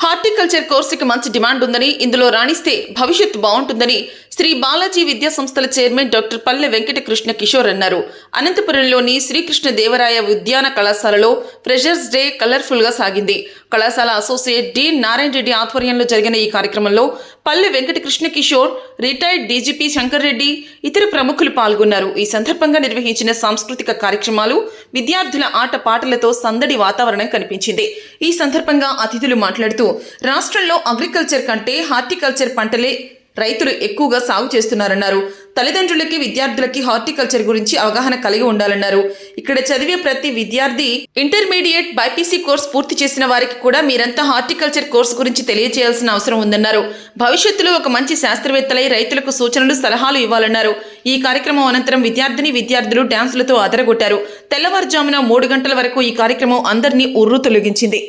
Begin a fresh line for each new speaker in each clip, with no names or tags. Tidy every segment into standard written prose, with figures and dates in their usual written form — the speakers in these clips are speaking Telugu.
హార్టికల్చర్ కోర్సుకి మంచి డిమాండ్ ఉందని, ఇందులో రాణిస్తే భవిష్యత్తు బాగుంటుందని శ్రీ బాలాజీ విద్యా సంస్థల చైర్మన్ డాక్టర్ పల్లె వెంకట కృష్ణ కిషోర్ అన్నారు. అనంతపురంలోని శ్రీకృష్ణ దేవరాయ ఉద్యాన కళాశాలలో ఫ్రెషర్స్ డే కలర్ఫుల్ గా సాగింది. కళాశాల అసోసియేట్ డీన్ నారాయణ రెడ్డి ఆధ్వర్యంలో జరిగిన ఈ కార్యక్రమంలో పల్లె వెంకట కృష్ణ కిషోర్, రిటైర్డ్ డీజీపీ శంకర్ రెడ్డి, ఇతర ప్రముఖులు పాల్గొన్నారు. ఈ సందర్భంగా నిర్వహించిన సాంస్కృతిక కార్యక్రమాలు, విద్యార్థుల ఆట పాటలతో సందడి వాతావరణం కనిపించింది. ఈ సందర్భంగా అతిథులు మాట్లాడుతూ రాష్ట్రంలో అగ్రికల్చర్ కంటే హార్టికల్చర్ పంటలే రైతులు ఎక్కువగా సాగు చేస్తున్నారన్నారు. తల్లిదండ్రులకి, విద్యార్థులకి హార్టికల్చర్ గురించి అవగాహన కలిగి ఉండాలన్నారు. ఇక్కడ చదివే ప్రతి విద్యార్థి ఇంటర్మీడియట్ బైపీసీ కోర్స్ పూర్తి చేసిన వారికి కూడా మీరంతా హార్టికల్చర్ కోర్సు గురించి తెలియజేయాల్సిన అవసరం ఉందన్నారు. భవిష్యత్తులో ఒక మంచి శాస్త్రవేత్తలై రైతులకు సూచనలు, సలహాలు ఇవ్వాలన్నారు. ఈ కార్యక్రమం అనంతరం విద్యార్థులు డ్యాన్సులతో అదరగొట్టారు. తెల్లవారుజామున 3 గంటల వరకు ఈ కార్యక్రమం అందరినీ ఉర్రు తొలగించింది.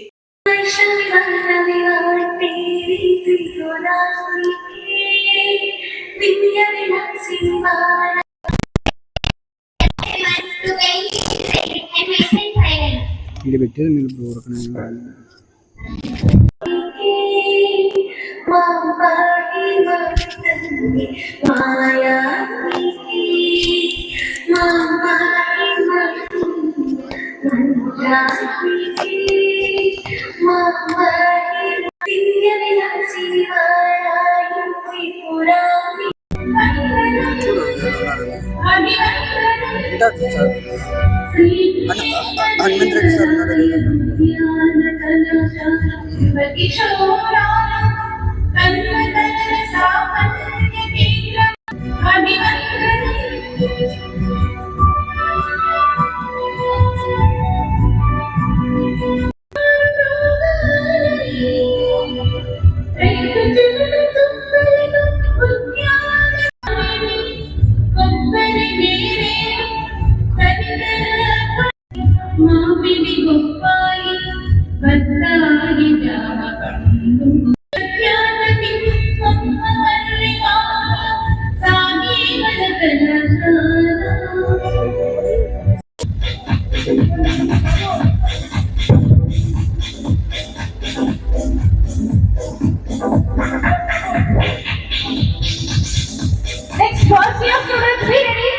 First year students, be ready.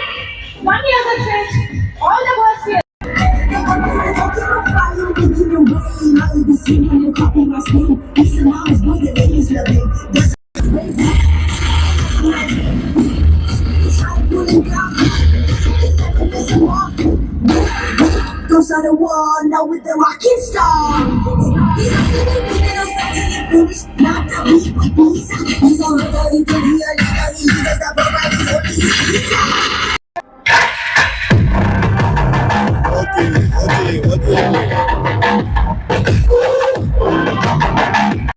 1 year students, all the first year. Goes on the wall now with the rocking star. Not the beat with Lisa. He's on the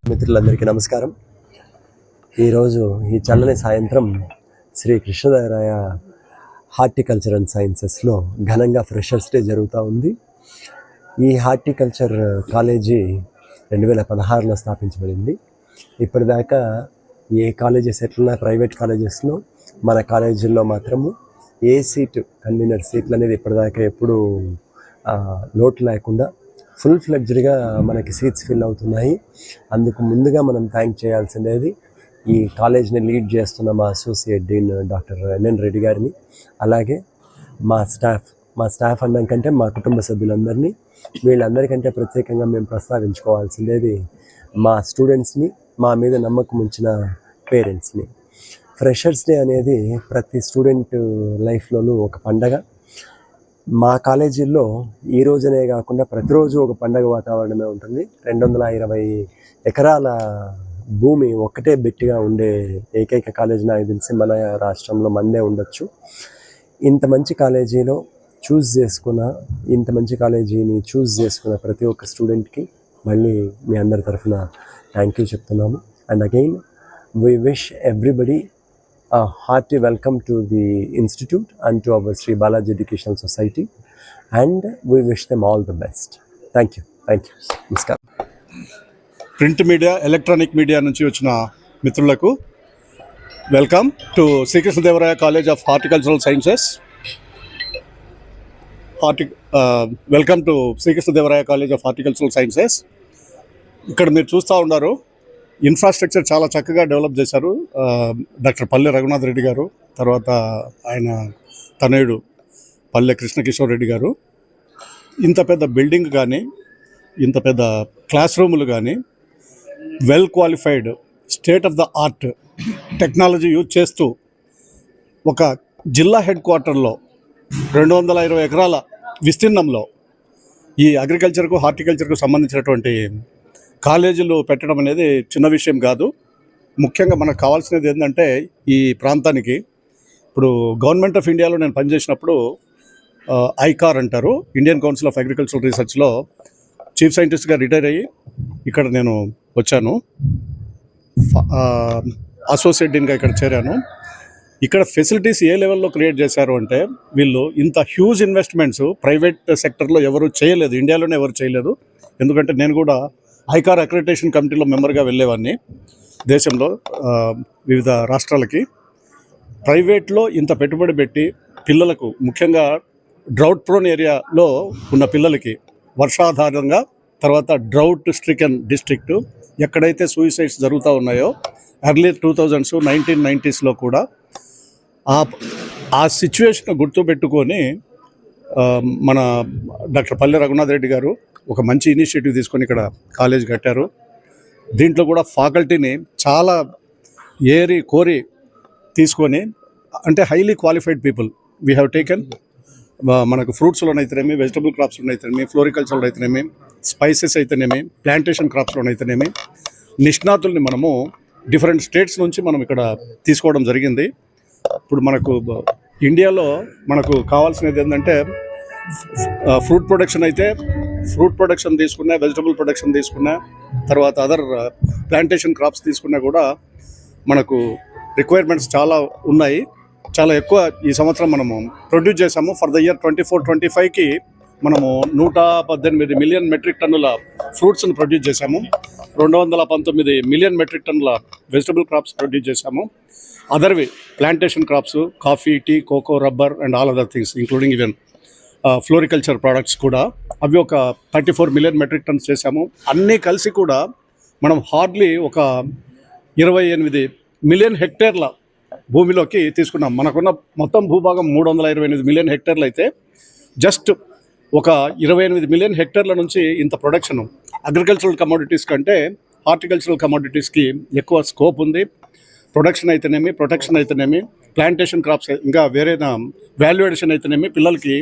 మిత్రులందరికీ నమస్కారం. ఈరోజు ఈ చల్లని సాయంత్రం శ్రీ కృష్ణదేవరాయ హార్టికల్చర్ అండ్ సైన్సెస్లో ఘనంగా ఫ్రెషర్స్ డే జరుగుతూ ఉంది. ఈ హార్టికల్చర్ కాలేజీ 2016లో స్థాపించబడింది. ఇప్పటిదాకా ఏ కాలేజెస్ ఎట్లున్నా ప్రైవేట్ కాలేజెస్లో, మన కాలేజీల్లో మాత్రము ఏ సీటు కన్వీనర్ సీట్లు అనేది ఇప్పటిదాకా ఎప్పుడు లోటు లేకుండా ఫుల్ ఫ్లెడ్జ్డ్గా మనకి సీట్స్ ఫిల్ అవుతున్నాయి. అందుకు ముందుగా మనం థ్యాంక్ చేయాల్సిందేది ఈ కాలేజ్ని లీడ్ చేస్తున్న మా associate dean doctor NN Reddy గారిని, అలాగే మా స్టాఫ్ అనడం కంటే మా కుటుంబ సభ్యులందరినీ, వీళ్ళందరికంటే ప్రత్యేకంగా మేము ప్రస్తావించుకోవాల్సిందేది మా స్టూడెంట్స్ని, మా మీద నమ్మకం ఉంచిన పేరెంట్స్ని. ఫ్రెషర్స్ డే అనేది ప్రతి స్టూడెంట్ లైఫ్లోనూ ఒక పండగ. మా కాలేజీల్లో ఈ రోజునే కాకుండా ప్రతిరోజు ఒక పండగ వాతావరణమే ఉంటుంది. 220 ఎకరాల భూమి ఒక్కటే బెట్టిగా ఉండే ఏకైక కాలేజీ నాకు తెలిసి మన రాష్ట్రంలో మందే ఉండొచ్చు. ఇంత మంచి కాలేజీని చూస్ చేసుకున్న ప్రతి ఒక్క స్టూడెంట్కి మళ్ళీ మీ అందరి తరఫున థ్యాంక్ యూ చెప్తున్నాము. And again we wish everybody a hearty welcome to the institute and to our Sri Balaji Educational Society, and we wish them all the best. Thank you. Namaskar.
Print media, electronic media నుంచి వచ్చిన మిత్రులకు welcome to Sri Krishnadevaraya college of horticultural sciences. Welcome to Sri Krishnadevaraya college of horticultural sciences. ఇక్కడ మీరు చూస్తూ ఉన్నారు, ఇన్ఫ్రాస్ట్రక్చర్ చాలా చక్కగా డెవలప్ చేశారు డాక్టర్ పల్లె రఘునాథ్ రెడ్డి గారు, తర్వాత ఆయన తనయుడు పల్లె కృష్ణకిషోర్ రెడ్డి గారు. ఇంత పెద్ద బిల్డింగ్ కానీ, ఇంత పెద్ద క్లాస్ రూములు కానీ, well qualified state of the art technology use చేస్తూ ఒక జిల్లా హెడ్ క్వార్టర్లో 220 ఎకరాల విస్తీర్ణంలో ఈ అగ్రికల్చర్కు హార్టికల్చర్కు సంబంధించినటువంటి కాలేజీలు పెట్టడం అనేది చిన్న విషయం కాదు. ముఖ్యంగా మనకు కావాల్సినది ఏంటంటే ఈ ప్రాంతానికి ఇప్పుడు గవర్నమెంట్ ఆఫ్ ఇండియాలో నేను పనిచేసినప్పుడు ఐకార్ అంటారు, ఇండియన్ కౌన్సిల్ ఆఫ్ అగ్రికల్చరల్ రీసెర్చ్లో చీఫ్ సైంటిస్ట్గా రిటైర్ అయ్యి ఇక్కడ నేను వచ్చాను, అసోసియేట్ డీన్గా ఇక్కడ చేరాను. ఇక్కడ ఫెసిలిటీస్ ఏ లెవెల్లో క్రియేట్ చేశారు అంటే వీళ్ళు ఇంత హ్యూజ్ ఇన్వెస్ట్మెంట్స్ ప్రైవేట్ సెక్టర్లో ఎవరు చేయలేదు, ఇండియాలోనే ఎవరు చేయలేదు. ఎందుకంటే నేను కూడా ఐకార్ అక్రిడిటేషన్ కమిటీలో మెంబర్గా వెళ్ళేవాడిని దేశంలో వివిధ రాష్ట్రాలకి. ప్రైవేట్లో ఇంత పెట్టుబడి పెట్టి పిల్లలకు, ముఖ్యంగా డ్రౌట్ ప్రోన్ ఏరియాలో ఉన్న పిల్లలకి వర్షాధారంగా, తర్వాత డ్రౌట్ స్ట్రికెన్ డిస్ట్రిక్ట్ ఎక్కడైతే సూయిసైడ్స్ జరుగుతూ ఉన్నాయో ఎర్లీ 2000s 1990s కూడా ఆ సిచ్యువేషన్ గుర్తుపెట్టుకొని మన డాక్టర్ పల్లె రఘునాథ్ రెడ్డి గారు ఒక మంచి ఇనిషియేటివ్ తీసుకొని ఇక్కడ కాలేజ్ కట్టారు. దీంట్లో కూడా ఫ్యాకల్టీని చాలా ఏరి కోరి తీసుకొని, అంటే highly qualified people we have taken. మనకు ఫ్రూట్స్లోనైతేనేమి, వెజిటబుల్ క్రాప్స్లోనైతేనేమి, ఫ్లోరికల్చర్లో అయితేనేమి, స్పైసెస్ అయితేనేమి, ప్లాంటేషన్ క్రాప్స్లోనైతేనేమి నిష్ణాతుల్ని మనము డిఫరెంట్ స్టేట్స్ నుంచి మనం ఇక్కడ తీసుకోవడం జరిగింది. ఇప్పుడు మనకు ఇండియాలో మనకు కావాల్సినది ఏంటంటే ఫ్రూట్ ప్రొడక్షన్ అయితే ఫ్రూట్ ప్రొడక్షన్ తీసుకున్నా, వెజిటబుల్ ప్రొడక్షన్ తీసుకున్నా, తర్వాత అదర్ ప్లాంటేషన్ క్రాప్స్ తీసుకున్నా కూడా మనకు రిక్వైర్మెంట్స్ చాలా ఉన్నాయి. చాలా ఎక్కువ ఈ సంవత్సరం మనము ప్రొడ్యూస్ చేసాము. ఫర్ ద ఇయర్ 24-25కి మనము 118 మిలియన్ మెట్రిక్ టన్నుల ఫ్రూట్స్ని ప్రొడ్యూస్ చేశాము, 219 మిలియన్ మెట్రిక్ టన్నుల వెజిటబుల్ క్రాప్స్ ప్రొడ్యూస్ చేశాము. అదర్వి plantation crops, coffee, tea, cocoa, rubber and all other things including even floriculture products కూడా అవి ఒక 34 మిలియన్ మెట్రిక్ టన్స్ చేశాము. అన్నీ కలిసి కూడా మనం హార్డ్లీ ఒక 28 మిలియన్ హెక్టేర్ల భూమిలోకి తీసుకున్నాం. మనకున్న మొత్తం భూభాగం 328 మిలియన్ హెక్టేర్లు అయితే జస్ట్ ఒక 28 మిలియన్ హెక్టేర్ల నుంచి ఇంత ప్రొడక్షన్. అగ్రికల్చరల్ కమోడిటీస్ కంటే హార్టికల్చరల్ కమోడిటీస్కి ఎక్కువ స్కోప్ ఉంది. ప్రొడక్షన్ అయితేనేమి, ప్రొటెక్షన్ అయితేనేమి, ప్లాంటేషన్ క్రాప్స్, ఇంకా వేరే వాల్యుయేషన్ అయితేనేమి, పిల్లలకి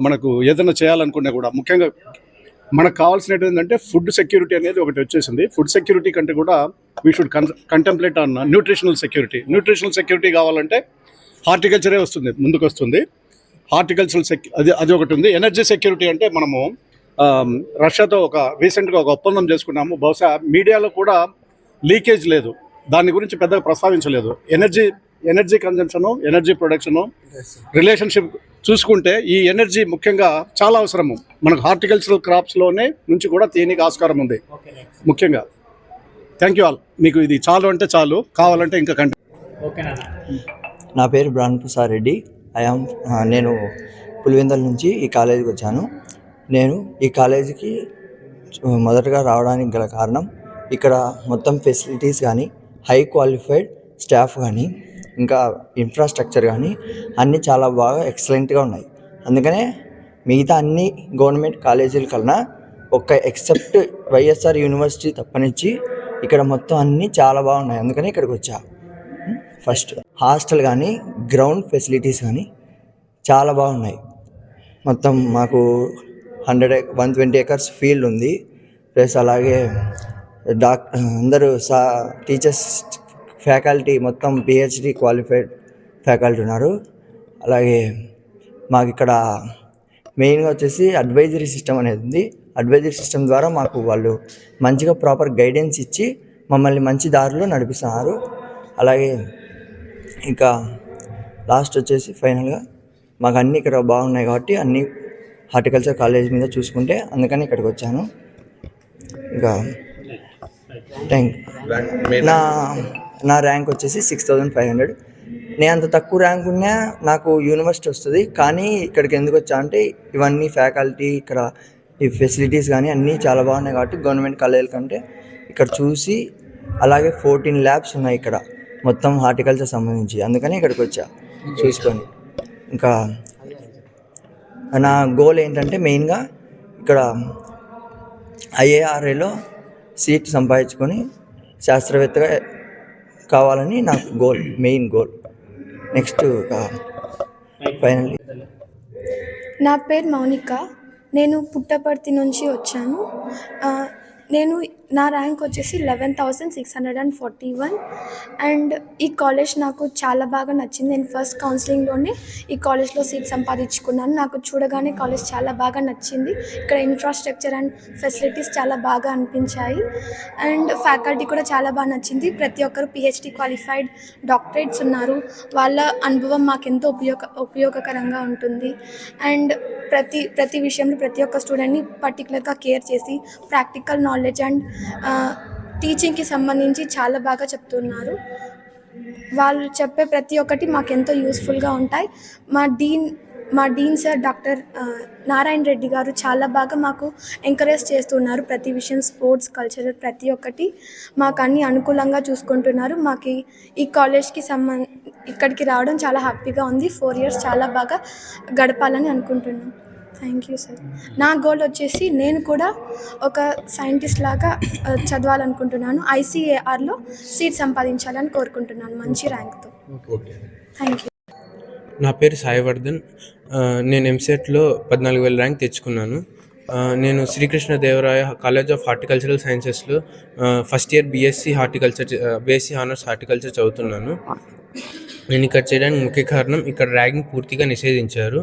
మనకు ఏదైనా చేయాలనుకున్నా కూడా ముఖ్యంగా మనకు కావాల్సినది ఏంటంటే ఫుడ్ సెక్యూరిటీ అనేది ఒకటి వచ్చేసింది. ఫుడ్ సెక్యూరిటీ కంటే కూడా we should contemplate on nutritional security. Nutritional security కావాలంటే హార్టికల్చరే వస్తుంది, ముందుకు వస్తుంది. హార్టికల్చరల్ అది ఒకటి ఉంది. ఎనర్జీ సెక్యూరిటీ అంటే మనము రష్యాతో రీసెంట్గా ఒక ఒప్పందం చేసుకున్నాము. బహుశా మీడియాలో కూడా లీకేజ్ లేదు, దాని గురించి పెద్దగా ప్రస్తావించలేదు. Energy consumption, energy production relationship చూసుకుంటే ఈ ఎనర్జీ ముఖ్యంగా చాలా అవసరము. మనకు హార్టికల్చరల్ క్రాప్స్లోనే నుంచి కూడా తీయనికి ఆస్కారం ఉంది ముఖ్యంగా. Thank you all. మీకు ఇది చాలు అంటే చాలు, కావాలంటే ఇంకా
నా పేరు బ్రహ్మప్రసాద్ రెడ్డి. నేను పులివెందుల నుంచి ఈ కాలేజీకి వచ్చాను. నేను ఈ కాలేజీకి మొదటగా రావడానికి గల కారణం ఇక్కడ మొత్తం ఫెసిలిటీస్ కానీ, హై క్వాలిఫైడ్ స్టాఫ్ కానీ, ఇంకా ఇన్ఫ్రాస్ట్రక్చర్ కానీ అన్నీ చాలా బాగా ఎక్సలెంట్గా ఉన్నాయి. అందుకనే మిగతా అన్ని గవర్నమెంట్ కాలేజీల కన్నా ఎక్సెప్ట్ వైఎస్ఆర్ యూనివర్సిటీ తప్పనిచ్చి ఇక్కడ మొత్తం అన్నీ చాలా బాగున్నాయి. అందుకని ఇక్కడికి వచ్చా. ఫస్ట్ హాస్టల్ కానీ, గ్రౌండ్ ఫెసిలిటీస్ కానీ చాలా బాగున్నాయి. మొత్తం మాకు 120 acres ఫీల్డ్ ఉంది. ప్లస్ అలాగే అందరూ టీచర్స్, ఫ్యాకల్టీ మొత్తం పిహెచ్డి క్వాలిఫైడ్ ఫ్యాకల్టీ ఉన్నారు. అలాగే మాకు ఇక్కడ మెయిన్గా వచ్చేసి అడ్వైజరీ సిస్టమ్ అనేది ఉంది. అడ్వైజరీ సిస్టమ్ ద్వారా మాకు వాళ్ళు మంచిగా ప్రాపర్ గైడెన్స్ ఇచ్చి మమ్మల్ని మంచి దారిలో నడిపిస్తున్నారు. అలాగే ఇంకా లాస్ట్ వచ్చేసి ఫైనల్గా మాకు అన్నీ ఇక్కడ బాగున్నాయి కాబట్టి అన్నీ హార్టికల్చర్ కాలేజ్ మీద చూసుకుంటే అందుకని ఇక్కడికి వచ్చాను. ఇంకా నా ర్యాంక్ వచ్చేసి 6500. నేను అంత తక్కువ ర్యాంక్ ఉన్నా నాకు యూనివర్సిటీ వస్తుంది. కానీ ఇక్కడికి ఎందుకు వచ్చా అంటే ఇవన్నీ ఫ్యాకల్టీ, ఇక్కడ ఈ ఫెసిలిటీస్ కానీ అన్నీ చాలా బాగున్నాయి కాబట్టి గవర్నమెంట్ కాలేజీల కంటే ఇక్కడ చూసి, అలాగే 14 ల్యాబ్స్ ఉన్నాయి ఇక్కడ మొత్తం హార్టికల్చర్ సంబంధించి, అందుకని ఇక్కడికి వచ్చా చూసుకొని. ఇంకా నా గోల్ ఏంటంటే మెయిన్గా ఇక్కడ IIRAలో సీట్ సంపాదించుకొని శాస్త్రవేత్తగా కావాలని నాకు goal, main goal. Next finally
నా పేరు మౌనిక. నేను పుట్టపర్తి నుంచి వచ్చాను. నా ర్యాంక్ వచ్చేసి 11,641 అండ్ ఈ కాలేజ్ నాకు చాలా బాగా నచ్చింది. నేను ఫస్ట్ కౌన్సిలింగ్లోనే ఈ కాలేజ్లో సీట్ సంపాదించుకున్నాను. నాకు చూడగానే కాలేజ్ చాలా బాగా నచ్చింది. ఇక్కడ ఇన్ఫ్రాస్ట్రక్చర్ అండ్ ఫెసిలిటీస్ చాలా బాగా అనిపించాయి అండ్ ఫ్యాకల్టీ కూడా చాలా బాగా నచ్చింది. ప్రతి ఒక్కరు PhD క్వాలిఫైడ్ డాక్టరేట్స్ ఉన్నారు. వాళ్ళ అనుభవం మాకెంతో ఉపయోగకరంగా ఉంటుంది అండ్ ప్రతి విషయంలో ప్రతి ఒక్క స్టూడెంట్ని పర్టికులర్గా కేర్ చేసి ప్రాక్టికల్ నాలెడ్జ్ అండ్ టీచింగ్కి సంబంధించి చాలా బాగా చెప్తున్నారు. వాళ్ళు చెప్పే ప్రతి ఒక్కటి మాకెంతో యూస్ఫుల్గా ఉంటాయి. మా dean sir doctor Narayana Reddy గారు చాలా బాగా మాకు ఎంకరేజ్ చేస్తున్నారు. ప్రతి విషయం స్పోర్ట్స్, కల్చరల్ ప్రతి ఒక్కటి మాకు అన్ని అనుకూలంగా చూసుకుంటున్నారు. మాకు ఈ కాలేజ్కి ఇక్కడికి రావడం చాలా హ్యాపీగా ఉంది. 4 years చాలా బాగా గడపాలని అనుకుంటున్నాం. Thank you sir. నా గోల్ వచ్చేసి నేను కూడా ఒక సైంటిస్ట్ లాగా చదవాలనుకుంటున్నాను. ICARలో సీట్ సంపాదించాలని కోరుకుంటున్నాను మంచి ర్యాంక్తో. Thank you.
నా పేరు సాయివర్ధన్. నేను ఎంసెట్లో 14,000 ర్యాంక్ తెచ్చుకున్నాను. నేను శ్రీకృష్ణదేవరాయ కాలేజ్ ఆఫ్ హార్టికల్చరల్ సైన్సెస్లో first year BSc honours horticulture చదువుతున్నాను. నేను ఇక్కడ చేయడానికి ముఖ్య కారణం ఇక్కడ ర్యాగింగ్ పూర్తిగా నిషేధించారు.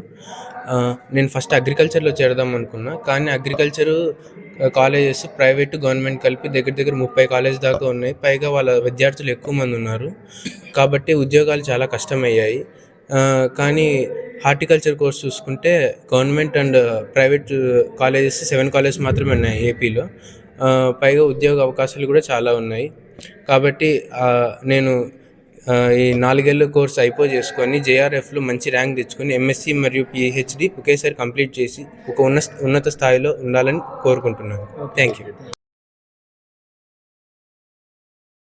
నేను ఫస్ట్ అగ్రికల్చర్లో చేరదాం అనుకున్నా, కానీ అగ్రికల్చరు కాలేజెస్ ప్రైవేటు గవర్నమెంట్ కలిపి దగ్గర 30 కాలేజ్ దాకా ఉన్నాయి. పైగా వాళ్ళ విద్యార్థులు ఎక్కువ మంది ఉన్నారు కాబట్టి ఉద్యోగాలు చాలా కష్టమయ్యాయి. కానీ హార్టికల్చర్ కోర్స్ చూసుకుంటే government and private colleges 7 colleges మాత్రమే ఉన్నాయి ఏపీలో. పైగా ఉద్యోగ అవకాశాలు కూడా చాలా ఉన్నాయి. కాబట్టి నేను ఈ 4 ఏళ్ళ కోర్స్ చేసుకొని JRFలో మంచి ర్యాంక్ తెచ్చుకొని MSc మరియు PhD ఒకేసారి కంప్లీట్ చేసి ఒక ఉన్నత స్థాయిలో ఉండాలని కోరుకుంటున్నాను. Thank you.